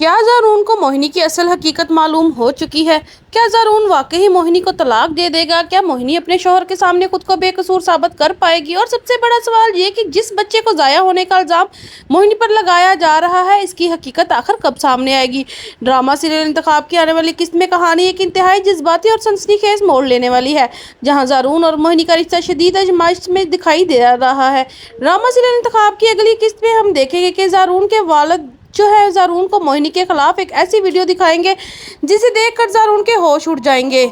क्या ज़ारून को मोहिनी की असल हकीकत मालूम हो चुकी है? क्या ज़ारून वाकई मोहिनी को तलाक दे देगा? क्या मोहिनी अपने शौहर के सामने खुद को बेकसूर साबित कर पाएगी? और सबसे बड़ा सवाल ये कि जिस बच्चे को ज़ाया होने का इल्ज़ाम मोहिनी पर लगाया जा रहा है, इसकी हकीकत आखिर कब सामने आएगी? ड्रामा सीरियल इंतखाब की आने वाली किस्त में कहानी एक इंतहाई जज्बाती और सनसनीखेज मोड़ लेने वाली है, जहाँ ज़ारून और मोहिनी का रिश्ता शदीद आजमाइश में दिखाई दे रहा है। ड्रामा सीरियल इंतखाब की अगली किस्त में हम देखेंगे कि ज़ारून के वालिद जो है ज़ारून को मोहिनी के खिलाफ एक ऐसी वीडियो दिखाएंगे जिसे देखकर ज़ारून के होश उड़ जाएंगे।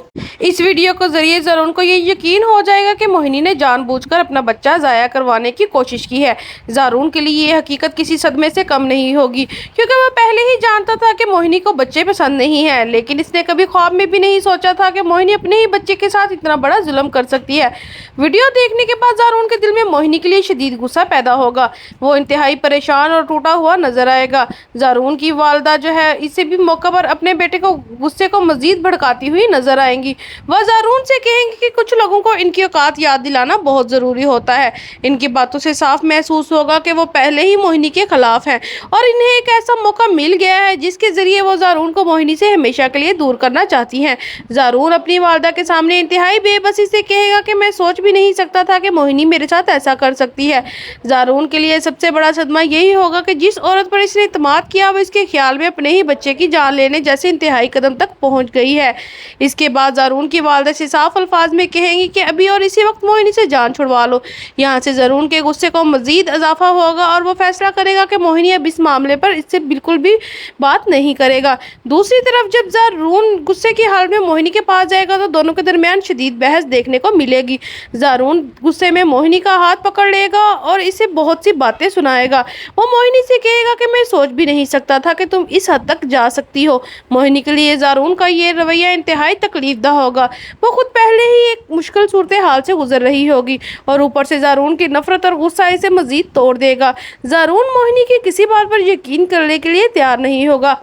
इस वीडियो के जरिए ज़ारून को ये यकीन हो जाएगा कि मोहिनी ने जानबूझकर अपना बच्चा ज़ाया करवाने की कोशिश की है। ज़ारून के लिए ये हकीकत किसी सदमे से कम नहीं होगी, क्योंकि वह पहले ही जानता था कि मोहिनी को बच्चे पसंद नहीं है, लेकिन इसने कभी ख्वाब में भी नहीं सोचा था कि मोहिनी अपने ही बच्चे के साथ इतना बड़ा जुल्म कर सकती है। वीडियो देखने के बाद ज़ारून के दिल में मोहिनी के लिए शदीद गुस्सा पैदा होगा। वो इंतहाई परेशान और टूटा हुआ नजर आएगा। ज़ारून की वालदा जो है इसे भी मौका पर अपने बेटे को गुस्से को मजीद भड़काती हुई नजर आएंगी। वह ज़ारून से कहेंगी कि कुछ लोगों को इनकी औकात याद दिलाना बहुत ज़रूरी होता है। इनकी बातों से साफ महसूस होगा कि वो पहले ही मोहिनी के खिलाफ हैं और इन्हें एक ऐसा मौका मिल गया है जिसके ज़रिए वो ज़ारून को मोहिनी से हमेशा के लिए दूर करना चाहती हैं। ज़ारून अपनी वालदा के सामने इंतहाई बेबसी से कहेगा कि मैं सोच भी नहीं सकता था कि मोहिनी मेरे साथ ऐसा कर सकती है। ज़ारून के लिए सबसे बड़ा सदमा यही होगा कि जिस औरत पर इसने इत्मीनान किया वो इसके ख्याल में अपने ही बच्चे की जान लेने जैसे इंतहाई कदम तक पहुंच गई है। इसके बाद ज़ारून की वालदा से साफ अल्फाज में कहेंगी कि अभी और इसी वक्त मोहिनी से जान छुड़वा लो। यहाँ से ज़ारून के गुस्से को मजीद इजाफा होगा और वो फैसला करेगा कि मोहिनी अब इस मामले पर इससे बिल्कुल भी बात नहीं करेगा। दूसरी तरफ जब ज़ारून गुस्से की हाल में मोहिनी के पास जाएगा तो दोनों के दरमियान शदीद बहस देखने को मिलेगी। ज़ारून गुस्से में मोहिनी का हाथ पकड़ लेगा और इसे बहुत सी बातें सुनाएगा। वो मोहिनी से कहेगा कि मैं सोच भी नहीं सकता था कि तुम इस हद तक जा सकती हो। मोहिनी के लिए ज़ारून का ये रवैया इंतहाई तकलीफदा होगा। वो खुद पहले ही एक मुश्किल सूरत हाल से गुजर रही होगी और ऊपर से ज़ारून की नफरत और गुस्सा इसे मजीद तोड़ देगा। ज़ारून मोहिनी की किसी बात पर यकीन करने के लिए तैयार नहीं होगा,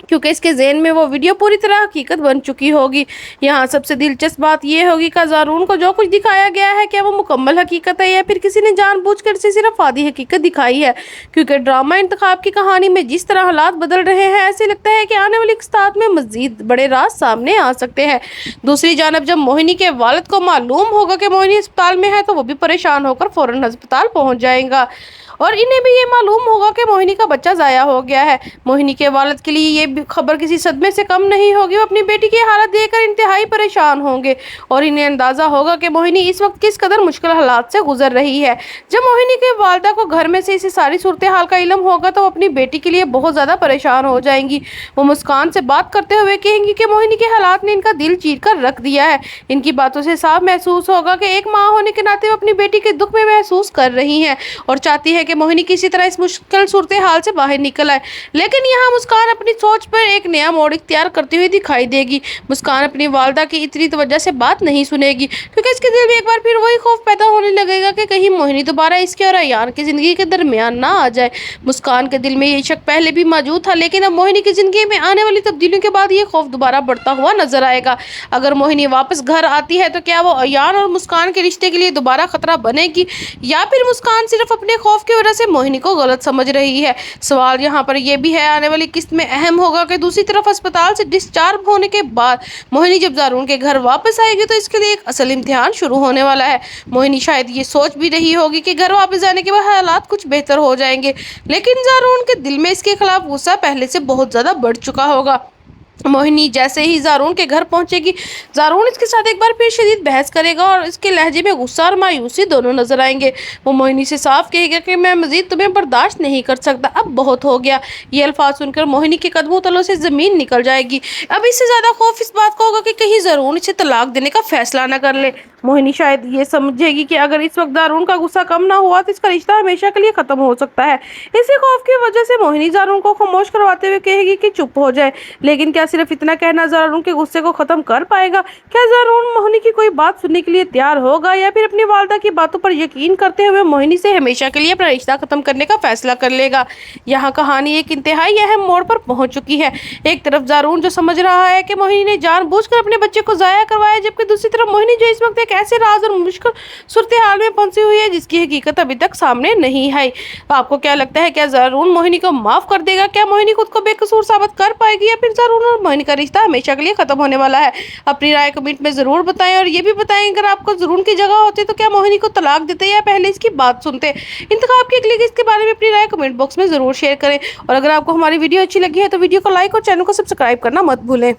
क्योंकि इसके ज़हन में वो वीडियो पूरी तरह हकीकत बन चुकी होगी। यहाँ सबसे दिलचस्प बात यह होगी कि ज़ारून को जो कुछ दिखाया गया है क्या वो मुकम्मल हकीकत है या फिर किसी ने जानबूझकर इसे सिर्फ आधी हकीकत दिखाई है। क्योंकि ड्रामा इंतखाब की कहानी में जिस तरह हालात बदल रहे हैं, ऐसे लगता है कि आने वाली किस्तात में मजीद बड़े राज सामने आ सकते हैं। दूसरी जानब जब मोहिनी के वालिद को मालूम होगा कि मोहिनी अस्पताल में है तो वो भी परेशान होकर फ़ौरन अस्पताल पहुँच जाएगा और इन्हें भी ये मालूम होगा कि मोहिनी का बच्चा ज़ाया हो गया है। मोहिनी के वालिद के लिए ये खबर किसी सदमे से कम नहीं होगी। वो अपनी बेटी की हालत देखकर इंतहाई परेशान होंगे और इन्हें अंदाज़ा होगा कि मोहिनी इस वक्त किस कदर मुश्किल हालात से गुजर रही है। जब मोहिनी के वालिदा को घर में से इसी सारी सूरत हाल का इल्म होगा तो वो अपनी बेटी के लिए बहुत ज़्यादा परेशान हो जाएंगी। वो मुस्कान से बात करते हुए कहेंगी कि मोहिनी के हालात ने इनका दिल चीर कर रख दिया है। इनकी बातों से साफ महसूस होगा कि एक माँ होने के नाते वो अपनी बेटी के दुख में महसूस कर रही हैं और चाहती है कि मोहिनी किसी तरह इस मुश्किल सूरत हाल से बाहर निकल आए। लेकिन यहाँ मुस्कान अपनी सोच पर एक नया मोड़ इख्तियार करती हुई दिखाई देगी। मुस्कान अपनी वालदा की इतनी तवज्जो से बात नहीं सुनेगी, क्योंकि इसके दिल में एक बार फिर वही खौफ पैदा होने लगेगा कि कहीं मोहिनी दोबारा इसके और अयान की ज़िंदगी के दरमियान ना आ जाए। मुस्कान के दिल में ये शक पहले भी मौजूद था, लेकिन अब मोहिनी की ज़िंदगी में आने वाली तब्दीलियों के बाद ये खौफ दोबारा बढ़ता हुआ नजर आएगा। अगर मोहिनी वापस घर आती है तो क्या वो अयान और मुस्कान के रिश्ते के लिए दोबारा खतरा बनेगी या फिर मुस्कान सिर्फ अपने खौफ की वजह से मोहिनी को गलत समझ रही है। सवाल यहाँ पर यह भी है आने वाली किस्त में अहम होगा कि दूसरी तरफ अस्पताल से डिस्चार्ज होने के बाद मोहिनी जब ज़ारून के घर वापस आएगी तो इसके लिए एक असल इम्तिहान शुरू होने वाला है। मोहिनी शायद ये सोच भी रही होगी कि घर वापस जाने के बाद हालात कुछ बेहतर हो जाएंगे, लेकिन ज़ारून के दिल में इसके खिलाफ गुस्सा पहले से बहुत ज़्यादा बढ़ चुका होगा। मोहिनी जैसे ही ज़ारून के घर पहुंचेगी, ज़ारून इसके साथ एक बार फिर शदीद बहस करेगा और इसके लहजे में गुस्सा और मायूसी दोनों नजर आएंगे। वो मोहिनी से साफ कहेगा कि मैं मजीद तुम्हें बर्दाश्त नहीं कर सकता, अब बहुत हो गया। ये अल्फाज सुनकर मोहिनी के कदमों तलों से ज़मीन निकल जाएगी। अब इससे ज़्यादा खौफ इस बात का होगा कि कहीं ज़ारून इसे तलाक देने का फैसला न कर ले। मोहिनी शायद ये समझेगी कि अगर इस वक्त ज़ारून का गुस्सा कम ना हुआ तो इसका रिश्ता हमेशा के लिए ख़त्म हो सकता है। इसी खौफ की वजह से मोहिनी ज़ारून को खामोश करवाते हुए कहेगी कि चुप हो जाए, लेकिन क्या क्या सिर्फ इतना कहना ज़रून के गुस्से को खत्म कर पाएगा? क्या ज़रून मोहिनी की कोई बात सुनने के लिए तैयार होगा या फिर अपनी वालदा की बातों पर यकीन करते हुए मोहिनी से हमेशा के लिए अपना रिश्ता खत्म करने का फैसला कर लेगा? यहाँ कहानी एक इंतहाई अहम मोड़ पर पहुंच चुकी है। एक तरफ ज़रून जो समझ रहा है कि मोहिनी ने जानबूझकर अपने बच्चे को जाया करवाया, जबकि दूसरी तरफ मोहिनी जो इस वक्त एक ऐसे राज और मुश्किल सूरत हाल में फंसी हुई है जिसकी हकीकत अभी तक सामने नहीं आई। आपको क्या लगता है, क्या ज़रून मोहिनी को माफ कर देगा? क्या मोहिनी खुद को बेकसूर साबित कर पाएगी या फिर ज़रून और मोहिनी का रिश्ता हमेशा के लिए खत्म होने वाला है? अपनी राय कमेंट में जरूर बताएं और ये भी बताएं अगर आपको ज़रून की जगह होते तो क्या मोहिनी को तलाक देते या पहले इसकी बात सुनते? इंतखाब की अगली इसके बारे में अपनी राय कमेंट बॉक्स में जरूर शेयर करें और अगर आपको हमारी वीडियो अच्छी लगी है तो वीडियो को लाइक और चैनल को सब्सक्राइब करना मत भूलें।